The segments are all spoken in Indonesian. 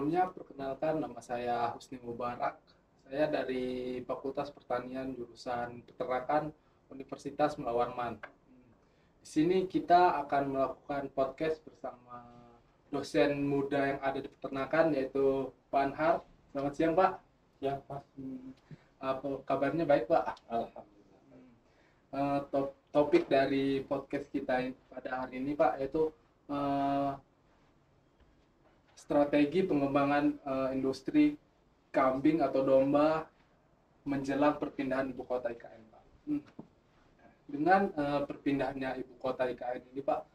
Sebelumnya perkenalkan, nama saya Husni Mubarak. Saya dari Fakultas Pertanian jurusan Peternakan Universitas Melawan Man. Di sini kita akan melakukan podcast bersama dosen muda yang ada di peternakan, yaitu Pak Anhar. Selamat siang, Pak. Ya, Mas. Apa kabarnya? Baik, Pak. Alhamdulillah. Topik dari podcast kita pada hari ini, Pak, yaitu strategi pengembangan industri kambing atau domba menjelang perpindahan ibu kota IKN, Pak. Dengan perpindahannya ibu kota IKN ini, Pak,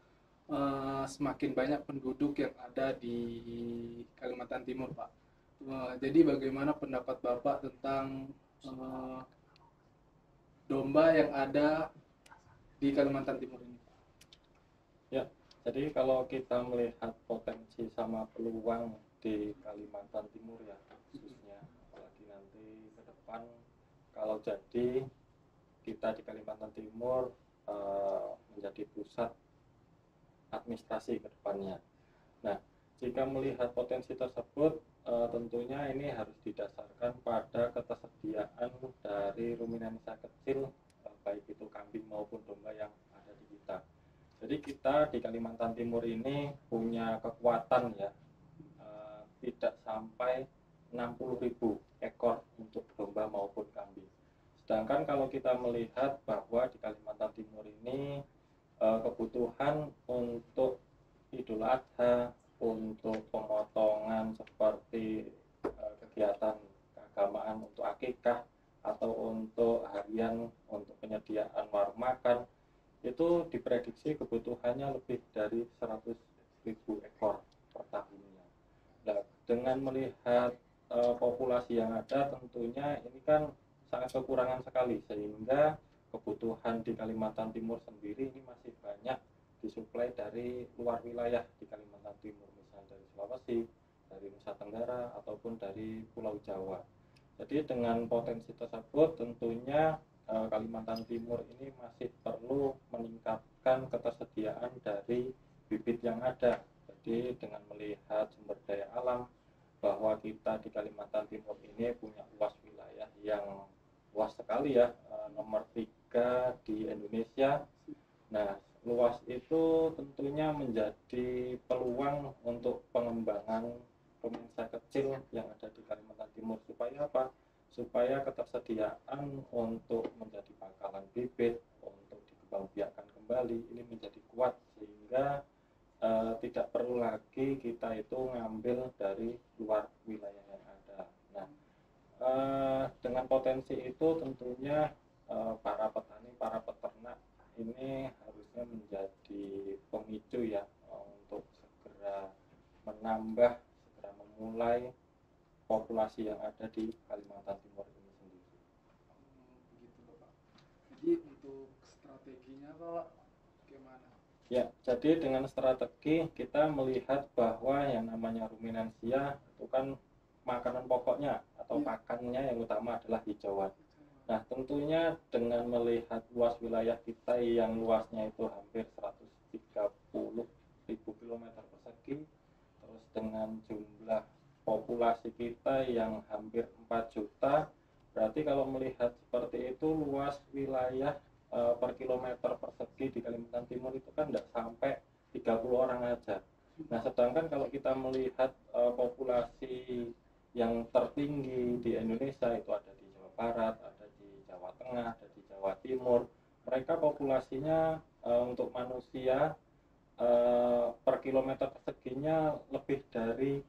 semakin banyak penduduk yang ada di Kalimantan Timur, Pak. Jadi bagaimana pendapat Bapak tentang domba yang ada di Kalimantan Timur ini, Pak? Ya, jadi kalau kita melihat potensi sama peluang di Kalimantan Timur ya, khususnya apalagi nanti ke depan kalau jadi kita di Kalimantan Timur menjadi pusat administrasi ke depannya. Nah, jika melihat potensi tersebut, tentunya ini harus didasarkan pada ketersediaan dari ruminansia kecil, baik itu kambing maupun domba yang ada di kita. Jadi kita di Kalimantan Timur ini punya kekuatan ya, tidak sampai 60.000 ekor untuk domba maupun kambing. Sedangkan kalau kita melihat bahwa di Kalimantan Timur ini kebutuhan untuk Idul Adha, untuk pemotongan seperti kegiatan keagamaan untuk akikah atau untuk harian untuk penyediaan warung makan, itu diprediksi kebutuhannya lebih dari 100.000 ekor per tahunnya. Nah, dengan melihat populasi yang ada, tentunya ini kan sangat kekurangan sekali, sehingga kebutuhan di Kalimantan Timur sendiri ini masih banyak disuplai dari luar wilayah di Kalimantan Timur, misalnya dari Sulawesi, dari Nusa Tenggara, ataupun dari Pulau Jawa. Jadi dengan potensi tersebut tentunya Kalimantan Timur ini masih perlu meningkatkan ketersediaan dari bibit yang ada. Jadi dengan melihat sumber daya alam, bahwa kita di Kalimantan Timur ini punya luas wilayah yang luas sekali ya, nomor 3 di Indonesia. Nah, luas itu tentunya menjadi peluang untuk pengembangan ruminansia kecil yang ada di Kalimantan Timur. Supaya apa? Supaya ketersediaan untuk menjadi pangkalan bibit, untuk dikembangbiakkan kembali ini menjadi kuat, sehingga tidak perlu lagi kita itu ngambil dari luar wilayah yang ada. Nah, dengan potensi itu tentunya para petani, para peternak ini harusnya menjadi pemicu ya, untuk segera menambah, segera memulai populasi yang ada di Kalimantan Timur ini sendiri. Begitu, Bapak. Jadi untuk strateginya, Pak, bagaimana? Ya, jadi dengan strategi kita melihat bahwa yang namanya ruminansia itu kan makanan pokoknya atau pakannya yang utama adalah hijauan. Nah, tentunya dengan melihat luas wilayah kita yang luasnya itu hampir 130.000 km persegi, terus dengan jumlah populasi kita yang hampir 4 juta, berarti kalau melihat seperti itu luas wilayah per kilometer persegi di Kalimantan Timur itu kan tidak sampai 30 orang aja. Nah, sedangkan kalau kita melihat populasi yang tertinggi di Indonesia itu ada di Jawa Barat, ada di Jawa Tengah, ada di Jawa Timur. Mereka populasinya untuk manusia per kilometer perseginya lebih dari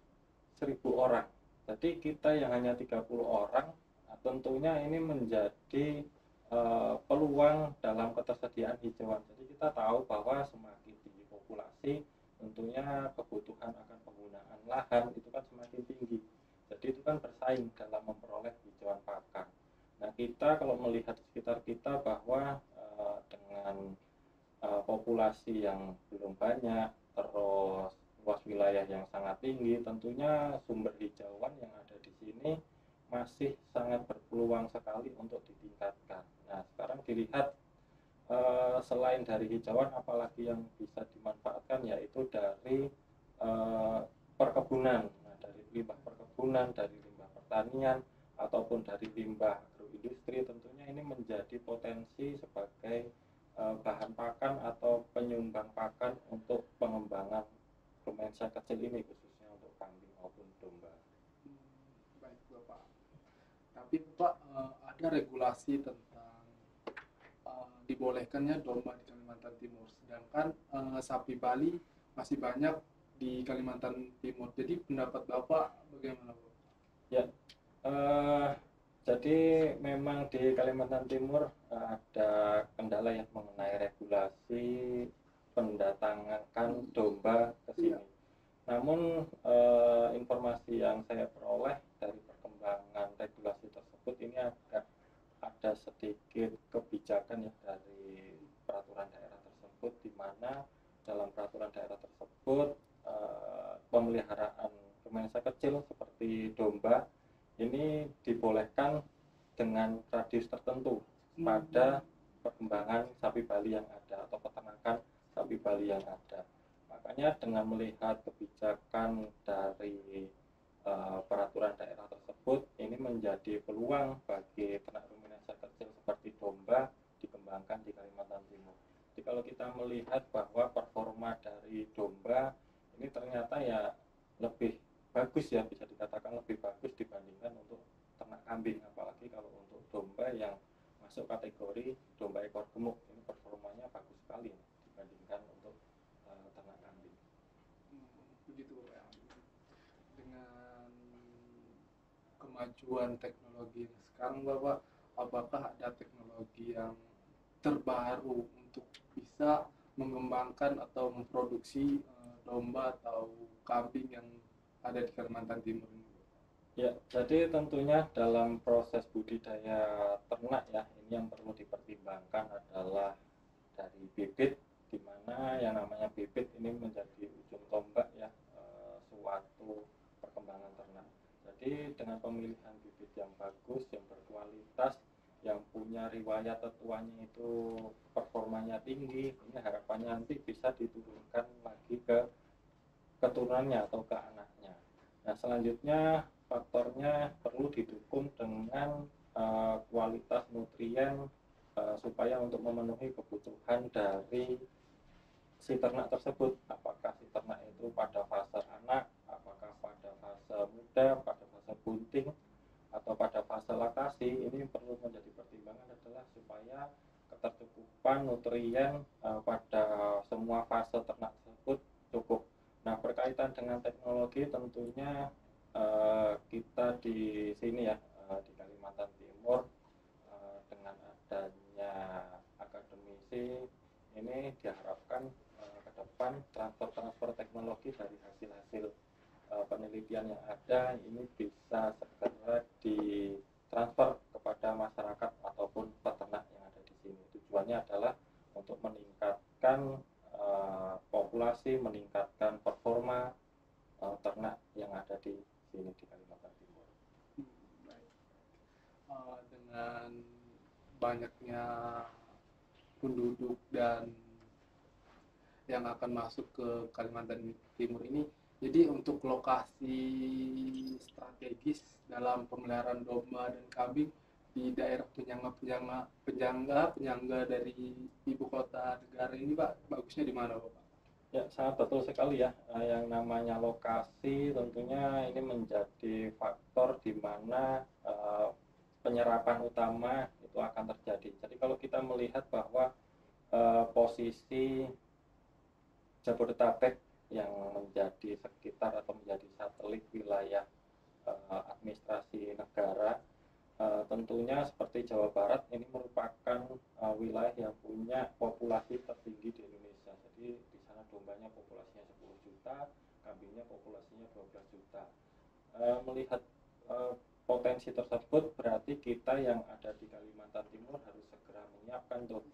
1.000 orang. Jadi kita yang hanya 30 orang, tentunya ini menjadi peluang dalam ketersediaan hijauan. Jadi kita tahu bahwa semakin tinggi populasi, tentunya kebutuhan akan penggunaan lahan itu kan semakin tinggi. Jadi itu kan bersaing dalam memperoleh hijauan pakan. Nah, kita kalau melihat sekitar kita bahwa dengan populasi yang belum banyak, terus luas wilayah yang sangat tinggi, tentunya sumber hijauan yang ada di sini masih sangat berpeluang sekali untuk ditingkatkan. Nah, sekarang dilihat selain dari hijauan, apalagi yang bisa dimanfaatkan yaitu dari perkebunan. Nah, dari limbah perkebunan, dari limbah pertanian, ataupun dari limbah agroindustri, tentunya ini menjadi potensi sebagai bahan pakan atau penyumbang pakan untuk pengembangan rumensa kecil ini, khususnya untuk kambing maupun domba. Baik Bapak. Tapi Pak, ada regulasi tentang dibolehkannya domba di Kalimantan Timur, sedangkan sapi Bali masih banyak di Kalimantan Timur. Jadi pendapat Bapak bagaimana Bapak? Ya, jadi memang di Kalimantan Timur ada kendala yang mengenai regulasi pendatangan domba ke sini. Namun informasi yang saya peroleh dari perkembangan regulasi tersebut ini ada sedikit kebijakan ya dari peraturan daerah tersebut, di mana dalam peraturan daerah tersebut pemeliharaan rumensa kecil seperti domba ini dibolehkan dengan radius tertentu pada perkembangan sapi Bali yang ada atau peternakan sapi Bali yang ada. Makanya dengan melihat kebijakan dari peraturan daerah tersebut, ini menjadi peluang bagi ternak ruminansia kecil seperti domba dikembangkan di Kalimantan Timur. Jadi kalau kita melihat bahwa performa dari domba ini ternyata ya lebih bagus ya, bisa dikatakan lebih bagus dibandingkan untuk ternak kambing, apalagi kalau untuk domba yang masuk kategori domba ekor gemuk, ini performanya bagus sekali dibandingkan untuk ternak kambing. Begitu Pak. Dengan kemajuan teknologi yang sekarang Bapak, apakah ada teknologi yang terbaru untuk bisa mengembangkan atau memproduksi domba atau kambing yang ada di Kalimantan Timur ini? Ya, jadi tentunya dalam proses budidaya ternak ya, ini yang perlu dipertimbangkan adalah dari bibit, di mana yang namanya bibit ini menjadi ujung tombak ya suatu perkembangan ternak. Jadi dengan pemilihan bibit yang bagus, yang berkualitas, yang punya riwayat tetuanya itu performanya tinggi, ini harapannya nanti bisa diturunkan lagi ke keturunannya atau ke anaknya. Nah, selanjutnya faktornya perlu didukung dengan kualitas nutrien supaya untuk memenuhi kebutuhan dari si ternak tersebut. Apakah si ternak itu pada fase anak, apakah pada fase muda, pada fase bunting, atau pada fase laktasi. Ini perlu menjadi pertimbangan adalah supaya ketercukupan nutrien pada semua fase ternak tersebut cukup. Nah, berkaitan dengan teknologi tentunya kita di sini ya di Kalimantan Timur dengan adanya akademisi ini diharapkan ke depan transfer teknologi dari hasil-hasil penelitian yang ada ini bisa segera ditransfer kepada masyarakat ataupun peternak yang ada di sini. Tujuannya adalah untuk meningkatkan populasi, meningkatkan performa ternak yang ada di sini di Kalimantan Timur. Baik. Dengan banyaknya penduduk dan yang akan masuk ke Kalimantan Timur ini, jadi untuk lokasi strategis dalam pemeliharaan domba dan kambing di daerah penyangga dari ibu kota negara ini Pak, bagusnya di mana Pak? Ya, sangat betul sekali ya. Yang namanya lokasi tentunya ini menjadi faktor di mana penyerapan utama itu akan terjadi. Jadi kalau kita melihat bahwa posisi Jabodetabek yang menjadi sekitar atau menjadi satelit wilayah administrasi negara, tentunya seperti Jawa Barat ini merupakan wilayah yang punya populasi tertinggi di Indonesia. Jadi di sana dombanya populasinya 10 juta, kambingnya populasinya 12 juta. Melihat potensi tersebut, berarti kita yang ada di Kalimantan Timur harus segera menyiapkan untuk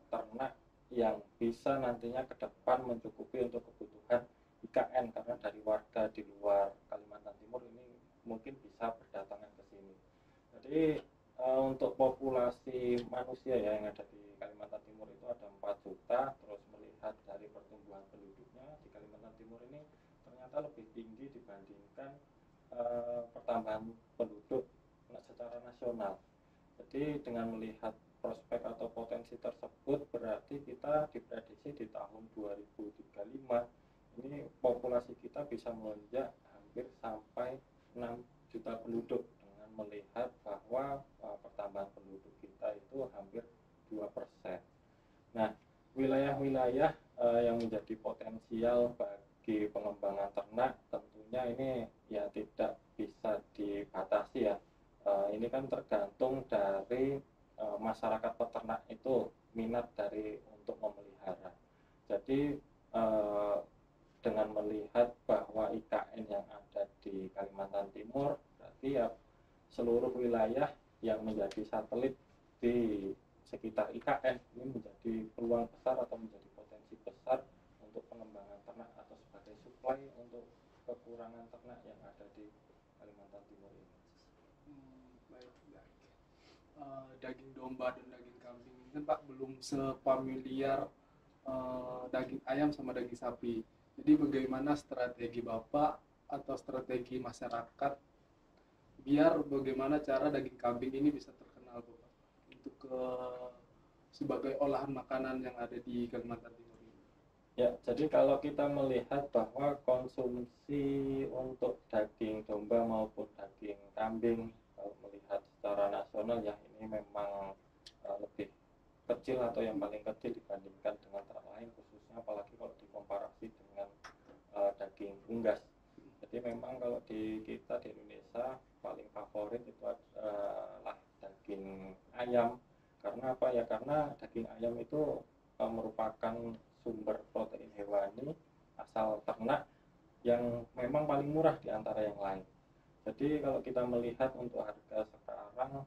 ternak yang bisa nantinya ke depan mencukupi untuk kebutuhan IKN, karena dari warga di luar Kalimantan Timur ini mungkin bisa berdatangan ke sini. Jadi untuk populasi manusia ya yang ada di Kalimantan Timur itu ada 4 juta. Terus melihat dari pertumbuhan penduduknya di Kalimantan Timur ini ternyata lebih tinggi dibandingkan pertambahan penduduk secara nasional. Jadi dengan melihat prospek atau potensi tersebut, berarti kita diprediksi di tahun 2035 ini populasi kita bisa melonjak hampir sampai 6 juta penduduk, dengan melihat bahwa pertambahan penduduk kita itu hampir 2%. Nah, wilayah-wilayah yang menjadi potensial bagi pengembangan ternak tentunya ini ya tidak bisa dibatasi ya. Ini kan tergantung dari masyarakat peternak itu minat dari untuk memelihara. Jadi dengan melihat bahwa IKN yang ada di Kalimantan Timur, berarti ya seluruh wilayah yang menjadi satelit di sekitar IKN ini menjadi peluang besar atau menjadi potensi besar untuk pengembangan ternak atau sebagai supply untuk kekurangan ternak yang ada di Kalimantan Timur ini. Baik. Daging domba dan daging kambing ini kan Pak belum sepamiliar daging ayam sama daging sapi. Jadi bagaimana strategi Bapak atau strategi masyarakat biar bagaimana cara daging kambing ini bisa terkenal Bapak untuk sebagai olahan makanan yang ada di Kalimantan Timur ini? Ya, jadi kalau kita melihat bahwa konsumsi untuk daging domba maupun daging kambing, kalau melihat secara nasional ya ini memang lebih kecil atau yang paling kecil dibandingkan dengan ternak lain, khususnya apalagi kalau dikomparasi dengan daging unggas. Jadi memang kalau di kita di Indonesia paling favorit itu adalah daging ayam. Karena apa ya? Karena daging ayam itu merupakan sumber protein hewani asal ternak yang memang paling murah di antara yang lain. Jadi kalau kita melihat untuk harga sekarang,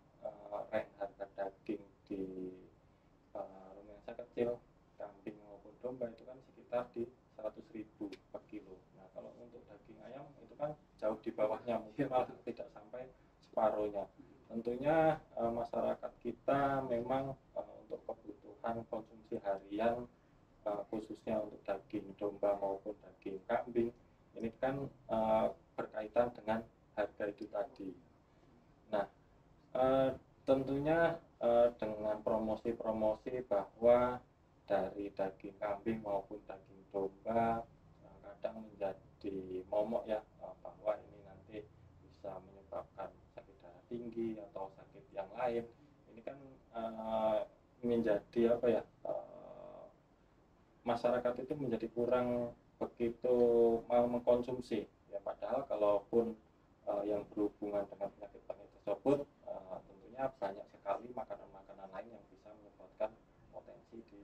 range harga daging di rumensa kecil, kambing maupun domba itu kan sekitar di 100.000 per kilo. Nah kalau untuk daging ayam itu kan jauh di bawahnya, mungkin malah tidak sampai separuhnya. Tentunya masyarakat kita memang untuk kebutuhan konsumsi harian, khususnya untuk daging domba maupun daging kambing, ini kan berkaitan dengan harga itu tadi. Nah, tentunya dengan promosi-promosi bahwa dari daging kambing maupun daging domba kadang menjadi momok ya, bahwa ini nanti bisa menyebabkan sakit darah tinggi atau sakit yang lain. Ini kan menjadi apa ya, masyarakat itu menjadi kurang begitu mau mengkonsumsi ya, padahal kalaupun yang berhubungan dengan penyakit-penyakit tersebut tentunya banyak sekali makanan-makanan lain yang bisa menyebabkan potensi di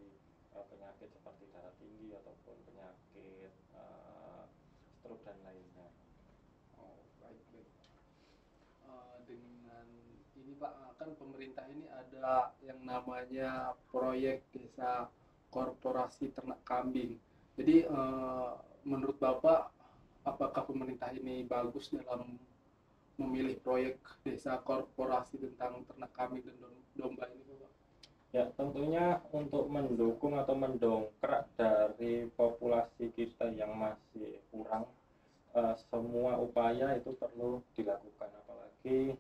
penyakit seperti darah tinggi ataupun penyakit stroke dan lainnya. Baik. Dengan ini Pak, kan pemerintah ini ada yang namanya proyek desa korporasi ternak kambing. Jadi menurut Bapak, apakah pemerintah ini bagus dalam memilih proyek desa korporasi tentang ternak kambing dan domba ini Bapak? Ya, tentunya untuk mendukung atau mendongkrak dari populasi kita yang masih kurang, semua upaya itu perlu dilakukan, apalagi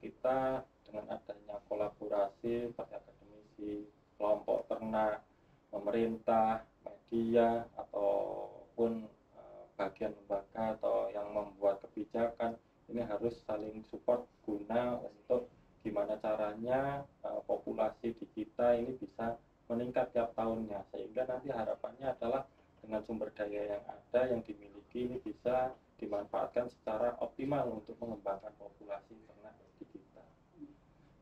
kita dengan adanya kolaborasi seperti akademisi, kelompok ternak, pemerintah, media, ataupun bagian lembaga atau yang membuat kebijakan, ini harus saling support guna untuk gimana caranya populasi di kita ini bisa meningkat tiap tahunnya, sehingga nanti harapannya adalah dengan sumber daya yang ada yang dimiliki ini bisa dimanfaatkan secara optimal untuk mengembangkan populasi ternak di kita.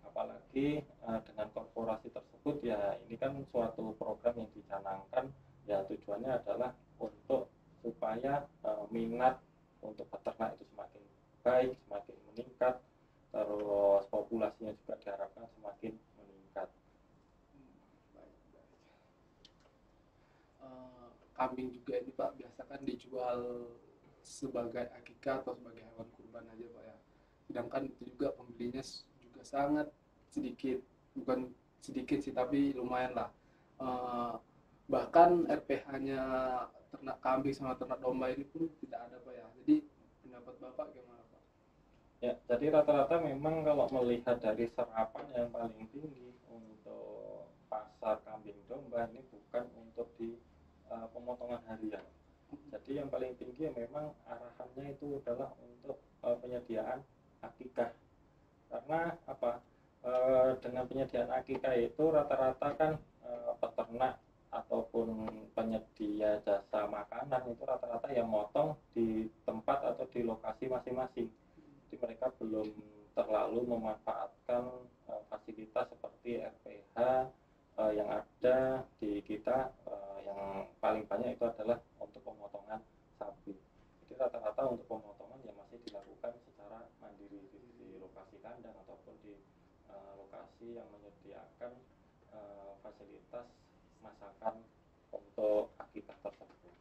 Apalagi dengan korporasi tersebut ya, ini kan suatu program yang dicanangkan ya, tujuannya adalah untuk supaya minat untuk peternak itu semakin baik, semakin meningkat, terus populasinya juga diharapkan semakin meningkat. Baik. Kambing juga ini Pak biasa kan dijual sebagai akikah atau sebagai hewan kurban aja Pak ya. Sedangkan itu juga pembelinya juga sangat sedikit, bukan sedikit sih tapi lumayan lah. bahkan RPH-nya ternak kambing sama ternak domba ini pun tidak ada Pak ya. Jadi pendapat Bapak gimana Pak? Ya, jadi rata-rata memang kalau melihat dari serapan yang paling tinggi untuk pasar kambing domba ini bukan untuk di pemotongan harian. Jadi yang paling tinggi memang arahannya itu adalah untuk penyediaan akikah. Karena apa? Dengan penyediaan akikah itu rata-rata kan peternak ataupun penyedia jasa makanan itu rata-rata yang motong di tempat atau di lokasi masing-masing. Jadi mereka belum terlalu memanfaatkan fasilitas seperti RPH yang ada di kita, yang paling banyak itu adalah untuk pemotongan sapi. Jadi rata-rata untuk pemotongan yang masih dilakukan secara mandiri di lokasi kandang ataupun di lokasi yang menyediakan fasilitas masakan untuk akikah tersebut.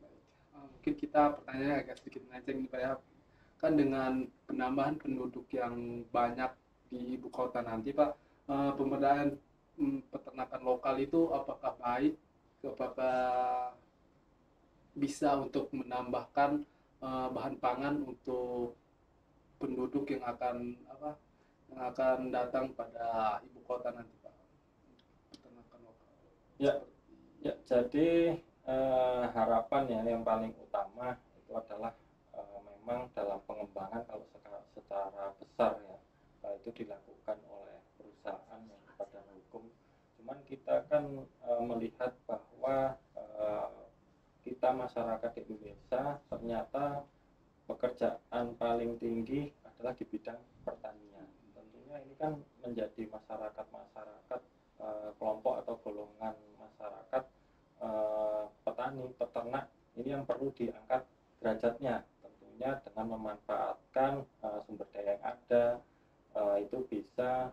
Baik. Mungkin kita pertanyaannya agak sedikit melenceng nih Pak ya. Kan dengan penambahan penduduk yang banyak di ibu kota nanti Pak, pemberdayaan peternakan lokal itu apakah baik, apakah bisa untuk menambahkan bahan pangan untuk penduduk yang akan datang pada ibu kota nanti Pak, peternakan lokal Ya, seperti ya, jadi harapan ya yang paling utama itu adalah memang dalam pengembangan kalau secara besar ya itu dilakukan oleh perusahaan yang berbadan hukum. Cuman kita kan melihat bahwa kita masyarakat Indonesia ternyata pekerjaan paling tinggi adalah di bidang pertanian. Tentunya ini kan menjadi masyarakat kelompok atau golongan masyarakat petani, peternak ini yang perlu diangkat derajatnya, tentunya dengan memanfaatkan sumber daya yang ada, itu bisa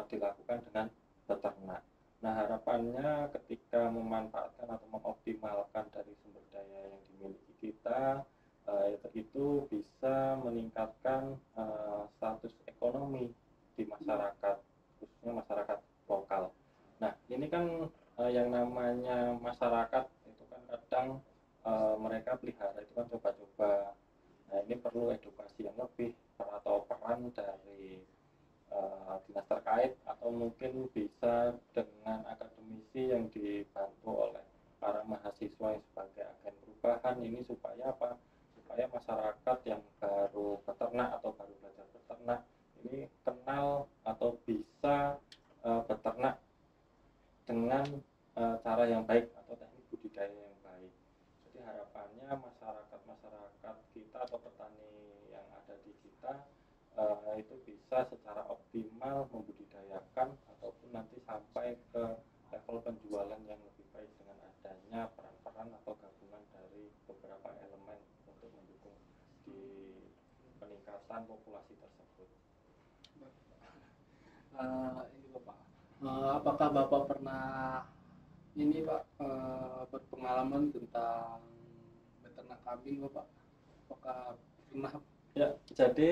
dilakukan dengan beternak. Nah, harapannya ketika memanfaatkan atau mengoptimalkan dari sumber daya yang dimiliki kita, itu bisa meningkatkan status ekonomi di masyarakat, khususnya masyarakat lokal. Nah, ini kan yang namanya masyarakat itu kan kadang mereka pelihara itu kan coba-coba. Nah, ini perlu edukasi yang lebih atau peran dari dinas terkait atau mungkin bisa dengan akademisi yang dibantu oleh para mahasiswa yang sebagai agen perubahan ini supaya apa? Supaya masyarakat yang baru beternak atau baru belajar beternak ini kenal atau bisa beternak dengan cara yang baik atau teknik budidaya yang baik. Jadi harapannya masyarakat kita atau petani yang ada di kita itu bisa secara optimal membudidayakan ataupun nanti sampai ke level penjualan yang lebih baik dengan adanya peran-peran atau gabungan dari beberapa elemen untuk mendukung di peningkatan populasi tersebut. ini Bapak. Apakah Bapak pernah ini Pak berpengalaman tentang beternak kambing Bapak? Apakah pernah? Ya, jadi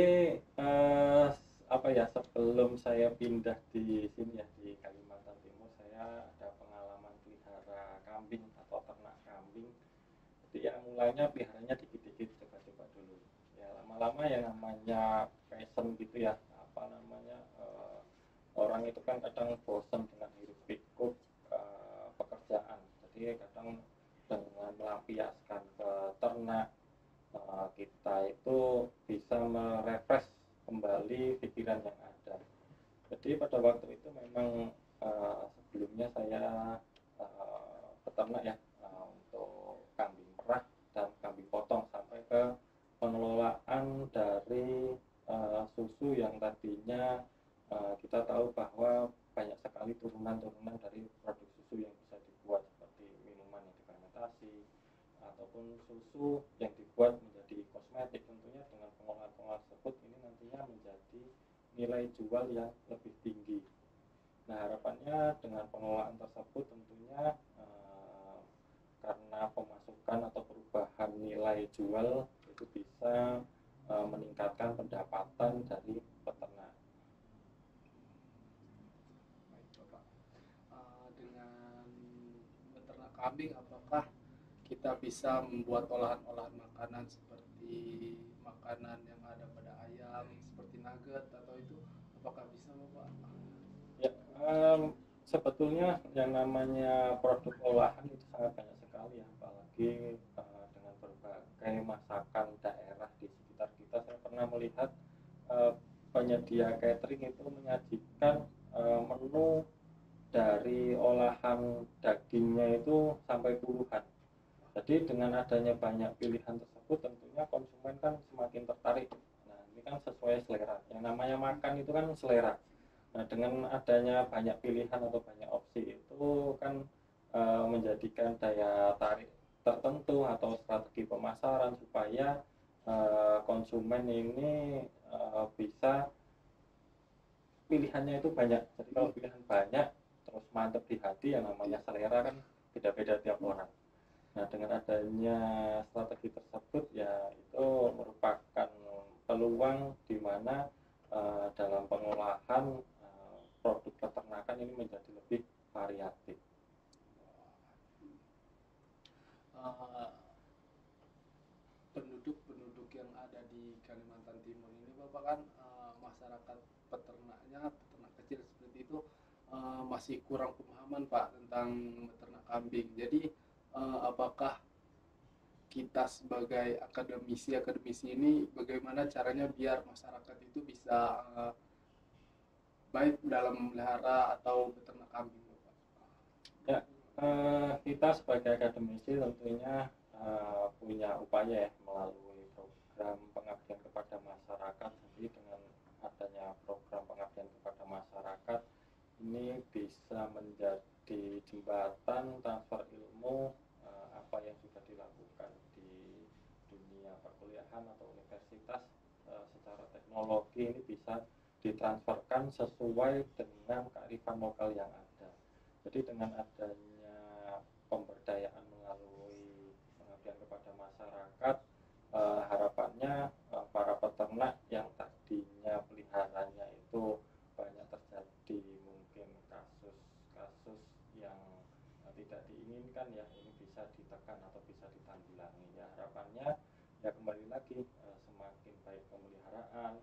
apa ya, sebelum saya pindah di sini ya di Kalimantan Timur, saya ada pengalaman pelihara kambing atau ternak kambing. Jadi ya mulainya peliharanya dikit-dikit, coba-coba dulu. Ya lama-lama ya namanya passion gitu ya, apa namanya orang itu kan kadang bosan dengan hiruk pikuk pekerjaan. Jadi kadang dengan melampiaskan ke ternak kita itu bisa merefresh kembali pikiran yang ada. Jadi pada waktu itu memang sebelumnya saya peternak ya untuk kambing merah dan kambing potong sampai ke pengelolaan dari susu yang tadinya kita tahu bahwa banyak sekali turunan-turunan dari produk susu yang bisa dibuat seperti minuman yang difermentasi ataupun susu yang dibuat menjadi kosmetik. Tentunya dengan pengolahan-pengolahan tersebut ini nantinya menjadi nilai jual yang lebih tinggi. Nah, harapannya dengan pengelolaan tersebut tentunya karena pemasukan atau perubahan nilai jual itu bisa meningkatkan pendapatan dari peternak. Baik Bapak. Dengan kambing, apakah kita bisa membuat olahan-olahan makanan seperti makanan yang ada pada ayam seperti nugget atau itu, apakah bisa Bapak? Ya, sebetulnya yang namanya produk olahan itu sangat banyak sekali ya, apalagi dengan berbagai masakan daerah di sekitar kita. Saya pernah melihat eh, penyedia catering itu menyajikan menu dari olahan dagingnya itu sampai puluhan. Jadi dengan adanya banyak pilihan tersebut, tentunya konsumen kan semakin tertarik. Nah, ini kan sesuai selera. Yang namanya makan itu kan selera. Nah, dengan adanya banyak pilihan atau banyak opsi itu kan menjadikan daya tarik tertentu atau strategi pemasaran supaya konsumen ini bisa pilihannya itu banyak. Jadi kalau pilihan banyak terus mantep di hati, yang namanya selera kan beda-beda tiap orang. Nah, dengan adanya strategi tersebut ya itu merupakan peluang di mana dalam pengolahan produk peternakan ini menjadi lebih variatif. Eh, Penduduk-penduduk yang ada di Kalimantan Timur ini Bapak kan masyarakat peternak kecil seperti itu masih kurang pemahaman Pak tentang beternak kambing. Jadi apakah kita sebagai akademisi ini bagaimana caranya biar masyarakat itu bisa baik dalam memelihara atau beternak kambing Bapak? Ya, kita sebagai akademisi tentunya punya upaya ya melalui program pengabdian kepada masyarakat. Jadi dengan adanya program pengabdian kepada masyarakat ini bisa menjadi jembatan transfer ilmu apa yang sudah dilakukan di dunia perkuliahan atau universitas secara teknologi ini bisa ditransferkan sesuai dengan kearifan lokal yang ada. Jadi dengan adanya pemberdayaan melalui pengabdian kepada masyarakat, harapannya para peternak yang tadinya peliharanya itu banyak terjadi mungkin kasus-kasus yang tidak diinginkan ya, ini bisa ditekan atau bisa ditanggulangi. Ya harapannya ya kembali lagi semakin baik pemeliharaan,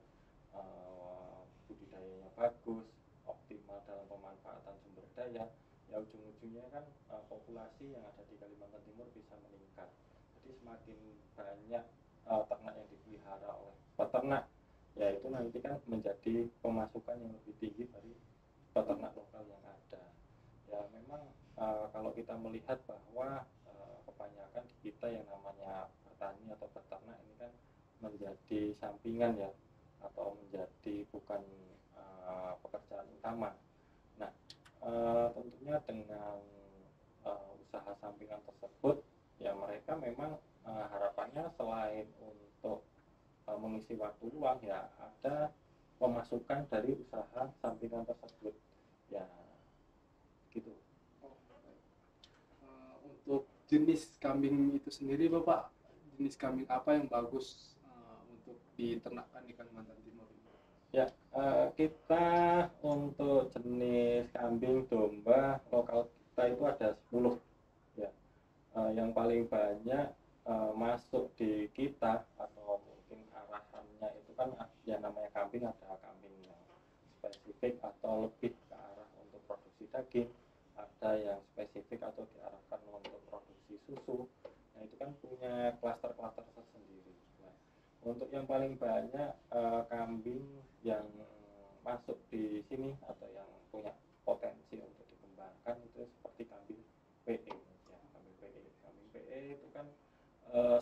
budidayanya bagus, optimal dalam pemanfaatan sumber daya, ya ujung-ujungnya kan populasi yang ada di Kalimantan Timur bisa meningkat. Jadi semakin banyak ternak yang dipelihara oleh peternak, ya itu nanti kan menjadi pemasukan yang lebih tinggi dari peternak lokal yang ada. Ya memang kalau kita melihat bahwa kebanyakan di kita yang namanya bertani atau peternak ini kan menjadi sampingan ya, atau menjadi bukan pekerjaan utama. Nah, tentunya dengan usaha sampingan tersebut ya mereka memang harapannya selain untuk mengisi waktu luang ya ada pemasukan dari usaha sampingan tersebut ya gitu. Untuk jenis kambing itu sendiri Bapak, jenis kambing apa yang bagus untuk diternakkan di Kalimantan Timur? Ya, kita untuk jenis kambing domba lokal kita itu ada 10 ya. Yang paling banyak masuk di kita atau mungkin arahannya itu kan yang namanya kambing, ada kambing yang spesifik atau lebih ke arah untuk produksi daging, ada yang spesifik atau diarahkan untuk produksi susu. Nah itu kan punya klaster-klaster tersendiri. Nah, untuk yang paling banyak kambing yang masuk di sini atau yang punya potensi untuk dikembangkan itu seperti kambing PE ya, kambing PE itu kan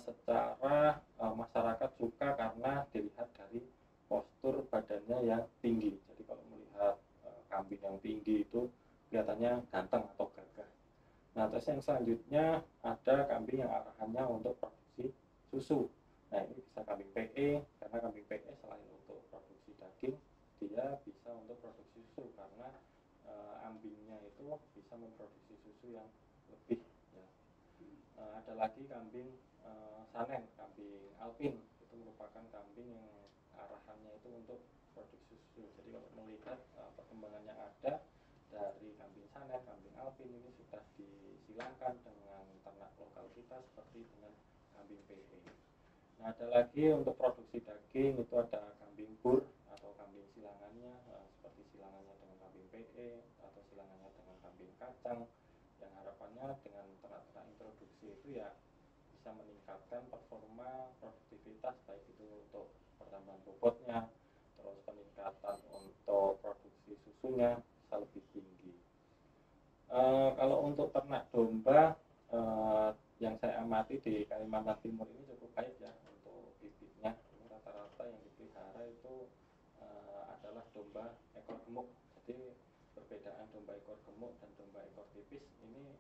secara masyarakat suka karena dilihat dari postur badannya yang tinggi. Jadi kalau melihat kambing yang tinggi itu kelihatannya ganteng atau gagah. Nah terus yang selanjutnya ada kambing yang arahannya untuk produksi susu. Nah ini bisa kambing PE, karena kambing PE selain untuk produksi daging dia bisa untuk produksi susu karena ambingnya itu bisa memproduksi susu yang lebih ya. Ada lagi kambing sanen, kambing alpin, itu merupakan kambing yang arahannya itu untuk produksi susu. Jadi kalau melihat perkembangan yang ada dari kambing sanet, kambing alpin ini sudah disilangkan dengan ternak lokal kita seperti dengan kambing PE. Nah, ada lagi untuk produksi daging itu ada kambing bur atau kambing silangannya, seperti silangannya dengan kambing PE atau silangannya dengan kambing kacang, yang harapannya dengan ternak-ternak introduksi itu ya bisa meningkatkan performa produktivitas, baik itu untuk pertambahan bobotnya, terus peningkatan untuk produksi susunya bisa lebih tinggi. Kalau untuk ternak domba, yang saya amati di Kalimantan Timur ini cukup baik ya untuk bibitnya. Ini rata-rata yang dipelihara itu adalah domba ekor gemuk. Jadi perbedaan domba ekor gemuk dan domba ekor tipis ini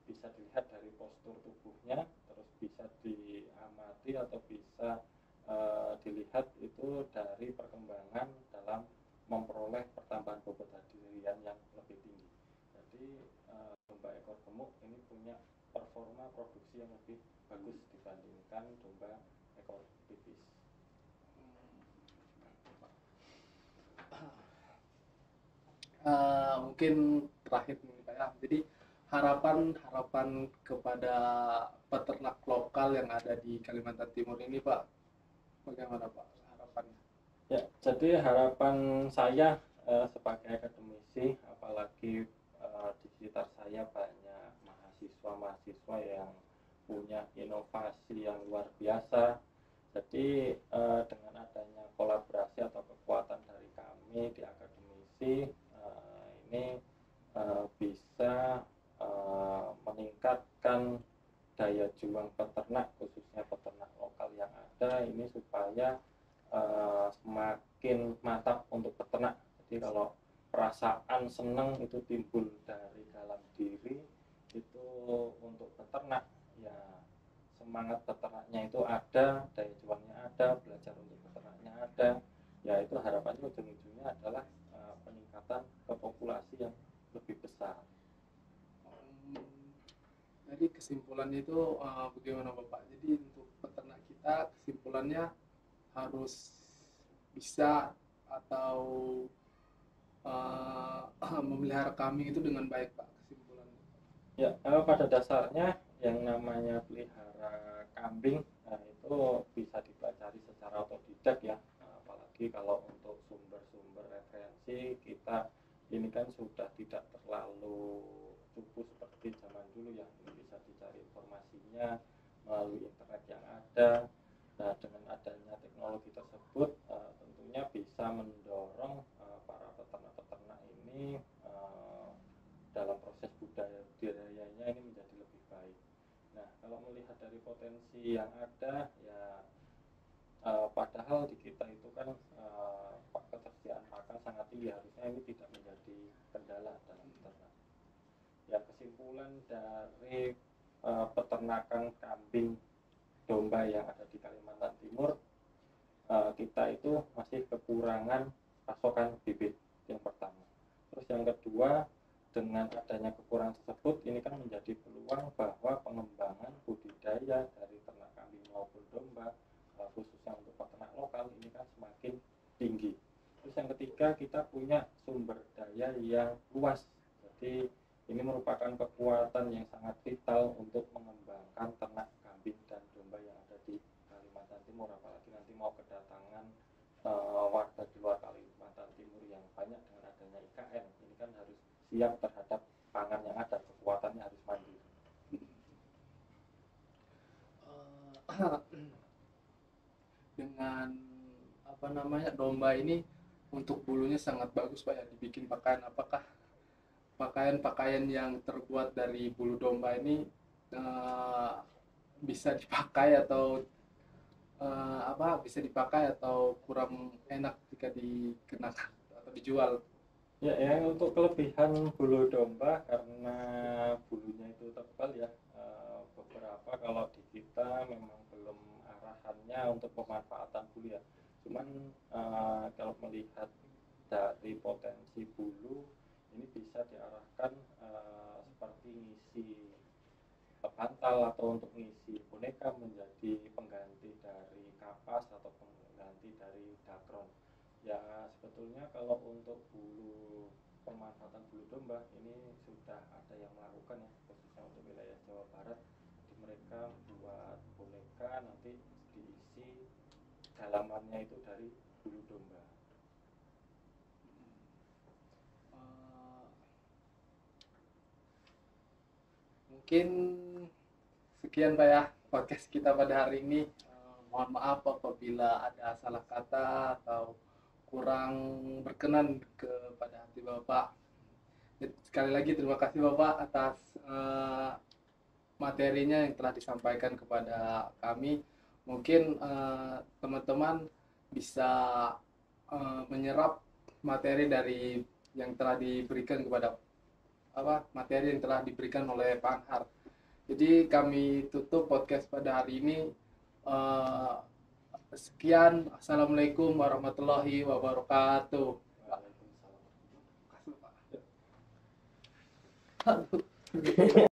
bisa dilihat dari postur tubuhnya, terus bisa diamati atau bisa dilihat itu dari perkembangan dalam memperoleh pertambahan bobot harian yang lebih tinggi. Jadi domba ekor gemuk ini punya performa produksi yang lebih bagus dibandingkan domba ekor tipis. Mungkin terakhir nih Pak ya. Jadi harapan kepada peternak lokal yang ada di Kalimantan Timur ini Pak, bagaimana Pak harapannya? Ya, jadi harapan saya sebagai akademisi, apalagi di sekitar saya banyak mahasiswa-mahasiswa yang punya inovasi yang luar biasa. Jadi dengan adanya kolaborasi atau kekuatan dari kami di akademisi ini bisa meningkatkan daya juang peternak, khususnya peternak lokal yang ada ini, supaya semakin mantap untuk peternak. Jadi kalau perasaan senang itu timbul dari dalam diri, itu untuk peternak ya semangat peternaknya itu ada, daya juangnya ada, belajar untuk peternaknya ada, ya itu harapannya ujung-ujungnya adalah peningkatan ke populasi yang lebih besar. Jadi kesimpulannya itu bagaimana Bapak? Jadi untuk peternak kita kesimpulannya harus bisa atau memelihara kambing itu dengan baik Pak, kesimpulannya. Ya, pada dasarnya yang namanya pelihara kambing itu bisa dipelajari secara otodidak ya. Apalagi kalau untuk sumber-sumber referensi kita ini kan sudah tidak terlalu cukup seperti zaman dulu ya. Ini bisa dicari informasinya melalui internet yang ada. Nah, dengan adanya teknologi tersebut tentunya bisa mendorong para peternak-peternak ini dalam proses budayanya ini menjadi lebih baik. Nah, kalau melihat dari potensi yang ada ya padahal di kita itu kan ketersediaan pakan sangat tinggi, harusnya ini tidak menjadi kendala dalam peternak. Ya, kesimpulan dari peternakan kambing domba yang ada di Kalimantan Timur, kita itu masih kekurangan pasokan bibit yang pertama. Terus yang kedua, dengan adanya kekurangan tersebut ini kan menjadi peluang bahwa pengembangan budidaya dari ternak kambing maupun domba, khususnya untuk peternak lokal ini kan semakin tinggi. Terus yang ketiga, kita punya sumber daya yang luas. Jadi ini merupakan kekuatan yang sangat vital untuk mengembangkan ternak kambing dan domba yang ada di Kalimantan Timur. Apalagi nanti mau kedatangan warga di luar Kalimantan Timur yang banyak dengan adanya IKN, ini kan harus siap terhadap pangan yang ada, kekuatannya harus mandiri. Dengan domba ini untuk bulunya sangat bagus Pak ya, dibikin pakaian. Apakah pakaian-pakaian yang terbuat dari bulu domba ini bisa dipakai atau bisa dipakai atau kurang enak jika dikenakan atau dijual? Ya, yang untuk kelebihan bulu domba karena bulunya itu tebal ya, beberapa kalau di kita memang belum arahannya untuk pemanfaatan bulu ya. Cuman kalau melihat dari potensi bulu ini bisa diarahkan seperti ngisi bantal atau untuk ngisi boneka, menjadi pengganti dari kapas atau pengganti dari dakron. Ya sebetulnya kalau untuk bulu pemanfaatan bulu domba ini sudah ada yang melakukan ya, khususnya untuk wilayah Jawa Barat. Jadi mereka buat boneka nanti diisi dalamannya itu dari bulu domba. Mungkin sekian Pak ya podcast kita pada hari ini. Mohon maaf apabila ada salah kata atau kurang berkenan kepada hati Bapak. Sekali lagi terima kasih Bapak atas materinya yang telah disampaikan kepada kami. Mungkin teman-teman bisa menyerap materi dari yang telah diberikan kepada materi yang telah diberikan oleh Pak Anhar. Jadi kami tutup podcast pada hari ini. Sekian, assalamualaikum warahmatullahi wabarakatuh. Waalaikumsalam. Terima kasih Pak.